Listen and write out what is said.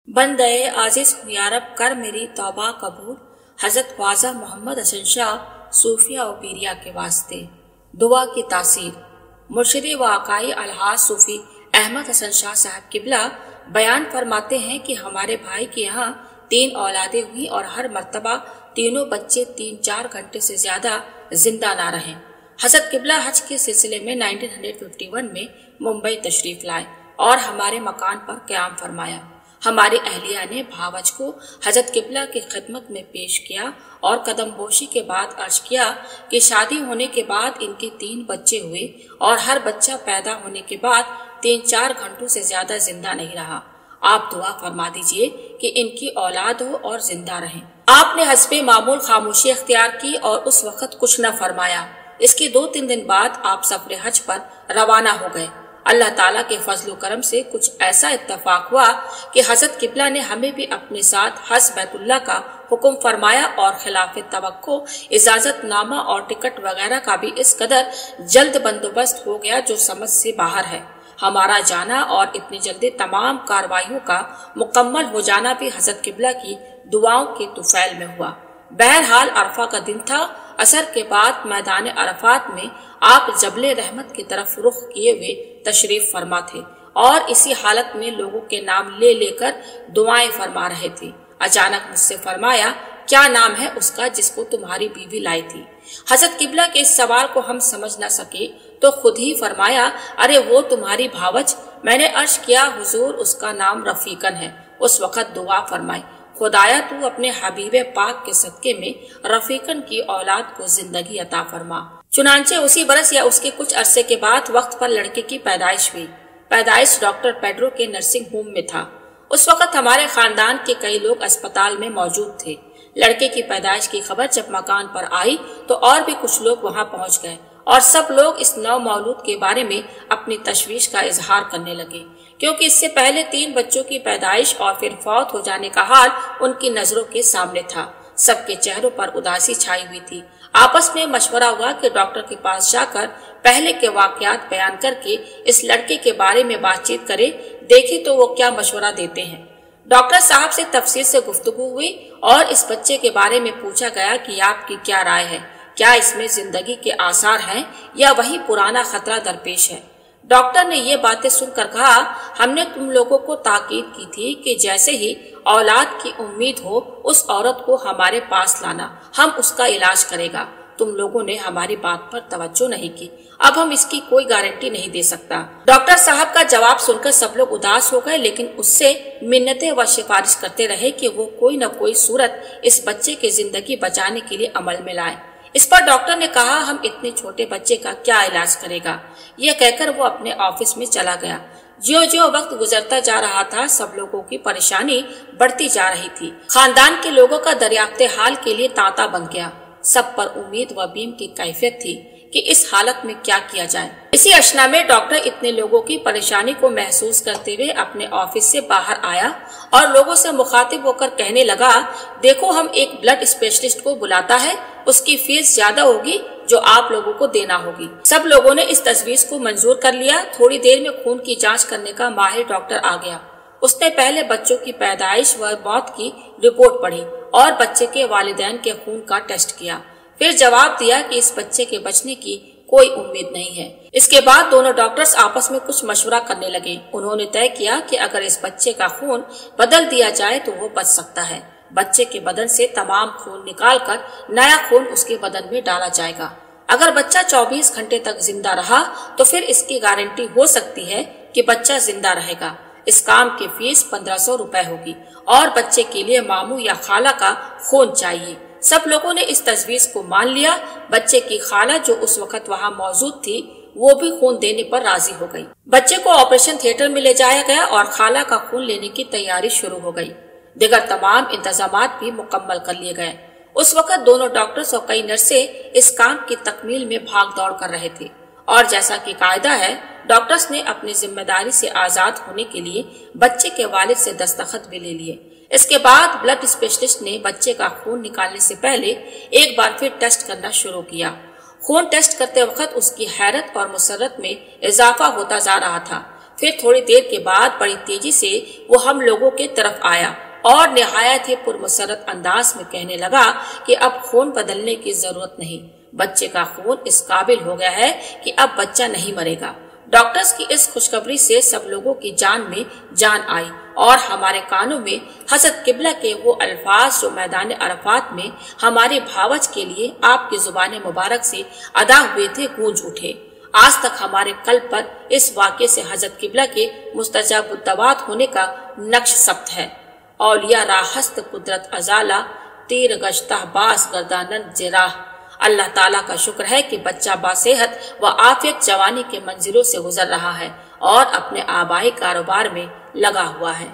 बंदे आजिज यारब कर मेरी तौबा कबूल, हजरत ख्वाजा मोहम्मद हसन शाह सूफिया और पीरिया के वास्ते। दुआ की तासीर। मुर्शिद व आकाई अलहाज सूफी अहमद हसन शाह साहब किबला बयान फरमाते हैं कि हमारे भाई के यहाँ 3 औलादें हुई और हर मर्तबा तीनों बच्चे 3-4 घंटे से ज्यादा जिंदा ना रहे। हजरत किबला हज के सिलसिले में 1951 में मुंबई तशरीफ लाए और हमारे मकान पर क़याम फरमाया। हमारी अहलिया ने भावज को हजरत किबला की खिदमत में पेश किया और कदम बोशी के बाद अर्ज किया कि शादी होने के बाद इनके 3 बच्चे हुए और हर बच्चा पैदा होने के बाद 3-4 घंटों से ज्यादा जिंदा नहीं रहा। आप दुआ फरमा दीजिए कि इनकी औलाद हो और जिंदा रहें। आपने हस्बे मामूल खामोशी अख्तियार की और उस वक्त कुछ न फरमाया। इसके 2-3 दिन बाद आप सफर हज पर रवाना हो गए। अल्लाह ताला के फजल करम से कुछ ऐसा इत्तफाक हुआ कि हजरत किबला ने हमें भी अपने साथ हज बैतुल्लाह का हुक्म फरमाया और खिलाफ तवक्को इजाजत नामा और टिकट वगैरह का भी इस कदर जल्द बंदोबस्त हो गया जो समझ से बाहर है। हमारा जाना और इतनी जल्दी तमाम कार्रवाइयों का मुकम्मल हो जाना भी हजरत किबला की दुआओं के तुफैल में हुआ। बहरहाल अरफा का दिन था। असर के बाद मैदान अरफात में आप जबले रहमत की तरफ रुख किए हुए तशरीफ फरमा थे और इसी हालत में लोगों के नाम ले लेकर दुआएं फरमा रहे थे। अचानक मुझसे फरमाया, क्या नाम है उसका जिसको तुम्हारी बीवी लाई थी? हजरत किबला के इस सवाल को हम समझ न सके तो खुद ही फरमाया, अरे वो तुम्हारी भावज। मैंने अर्ज किया, हुजूर उसका नाम रफीकन है। उस वक्त दुआ फरमाई, खुदाया तू अपने हबीबे पाक के सदके में रफीकन की औलाद को जिंदगी अता फरमा। चुनांचे उसी बरस या उसके कुछ अरसे के बाद वक्त पर लड़के की पैदाइश हुई। पैदाइश डॉक्टर पेड्रो के नर्सिंग होम में था। उस वक्त हमारे खानदान के कई लोग अस्पताल में मौजूद थे। लड़के की पैदाइश की खबर जब मकान पर आई तो और भी कुछ लोग वहां पहुंच गए और सब लोग इस नव मौलूद के बारे में अपनी तशवीश का इजहार करने लगे, क्योंकि इससे पहले 3 बच्चों की पैदाइश और फिर फौत हो जाने का हाल उनकी नजरों के सामने था। सबके चेहरों पर उदासी छाई हुई थी। आपस में मशवरा हुआ कि डॉक्टर के पास जाकर पहले के वाकयात बयान करके इस लड़के के बारे में बातचीत करें, देखे तो वो क्या मशवरा देते हैं। डॉक्टर साहब से तफसील से गुफ्तगू हुई और इस बच्चे के बारे में पूछा गया कि आपकी क्या राय है, क्या इसमें जिंदगी के आसार हैं या वही पुराना खतरा दरपेश है। डॉक्टर ने ये बातें सुनकर कहा, हमने तुम लोगों को ताकीद की थी कि जैसे ही औलाद की उम्मीद हो उस औरत को हमारे पास लाना, हम उसका इलाज करेगा। तुम लोगों ने हमारी बात पर तवज्जो नहीं की। अब हम इसकी कोई गारंटी नहीं दे सकता। डॉक्टर साहब का जवाब सुनकर सब लोग उदास हो गए, लेकिन उससे मिन्नतें व सिफारिश करते रहे कि वो कोई न कोई सूरत इस बच्चे की जिंदगी बचाने के लिए अमल में लाए। इस पर डॉक्टर ने कहा, हम इतने छोटे बच्चे का क्या इलाज करेगा। यह कहकर वो अपने ऑफिस में चला गया। ज्यों ज्यों वक्त गुजरता जा रहा था, सब लोगों की परेशानी बढ़ती जा रही थी। खानदान के लोगों का दरियाफ्ते हाल के लिए तांता बन गया। सब पर उम्मीद व बीम की कैफियत थी कि इस हालत में क्या किया जाए। इसी अशना में डॉक्टर इतने लोगों की परेशानी को महसूस करते हुए अपने ऑफिस से बाहर आया और लोगों से मुखातिब होकर कहने लगा, देखो हम एक ब्लड स्पेशलिस्ट को बुलाता है, उसकी फीस ज्यादा होगी जो आप लोगों को देना होगी। सब लोगों ने इस तजवीज को मंजूर कर लिया। थोड़ी देर में खून की जांच करने का माहिर डॉक्टर आ गया। उसने पहले बच्चों की पैदाइश व मौत की रिपोर्ट पढ़ी और बच्चे के वालिदैन के खून का टेस्ट किया। फिर जवाब दिया कि इस बच्चे के बचने की कोई उम्मीद नहीं है। इसके बाद दोनों डॉक्टर्स आपस में कुछ मशवरा करने लगे। उन्होंने तय किया कि अगर इस बच्चे का खून बदल दिया जाए तो वो बच सकता है। बच्चे के बदन से तमाम खून निकालकर नया खून उसके बदन में डाला जाएगा। अगर बच्चा 24 घंटे तक जिंदा रहा तो फिर इसकी गारंटी हो सकती है कि बच्चा जिंदा रहेगा। इस काम की फीस 1500 रुपए होगी और बच्चे के लिए मामू या खाला का खून चाहिए। सब लोगों ने इस तजवीज को मान लिया। बच्चे की खाला जो उस वक्त वहाँ मौजूद थी वो भी खून देने पर राजी हो गई। बच्चे को ऑपरेशन थिएटर में ले जाया गया और खाला का खून लेने की तैयारी शुरू हो गई। दिगर तमाम इंतजामात भी मुकम्मल कर लिए गए। उस वक्त दोनों डॉक्टर्स और कई नर्से इस काम की तकमील में भाग दौड़ कर रहे थे और जैसा कि कायदा है, डॉक्टर्स ने अपनी जिम्मेदारी से आजाद होने के लिए बच्चे के वालिद से दस्तखत भी ले लिए। इसके बाद ब्लड स्पेशलिस्ट ने बच्चे का खून निकालने से पहले एक बार फिर टेस्ट करना शुरू किया। खून टेस्ट करते वक्त उसकी हैरत और मुसर्रत में इजाफा होता जा रहा था। پھر تھوڑی دیر کے بعد بڑی تیزی سے وہ ہم لوگوں کے طرف آیا اور نہایت ہی پرمسرت انداز میں کہنے لگا کہ اب خون بدلنے کی ضرورت نہیں، بچے کا خون اس قابل ہو گیا ہے کہ اب بچہ نہیں مرے گا۔ ڈاکٹرز کی اس خوشخبری سے سب لوگوں کی جان میں جان آئی اور ہمارے کانوں میں حضرت قبلہ کے وہ الفاظ جو میدان عرفات میں ہمارے بھاوچ کے لیے آپ کی زبان مبارک سے ادا ہوئے تھے گونج اٹھے۔ آج تک ہمارے قلب پر اس واقعے سے حضرت قبلہ کے مستجاب الدعوات ہونے کا نقش ثبت ہے۔ اولیاء راہست قدرت ازالہ، تیر گشتہ باس گردانند جراح۔ اللہ تعالیٰ کا شکر ہے کہ بچہ باصحت و عافیت جوانی کے منزلوں سے گزر رہا ہے اور اپنے آبائی کاروبار میں لگا ہوا ہے۔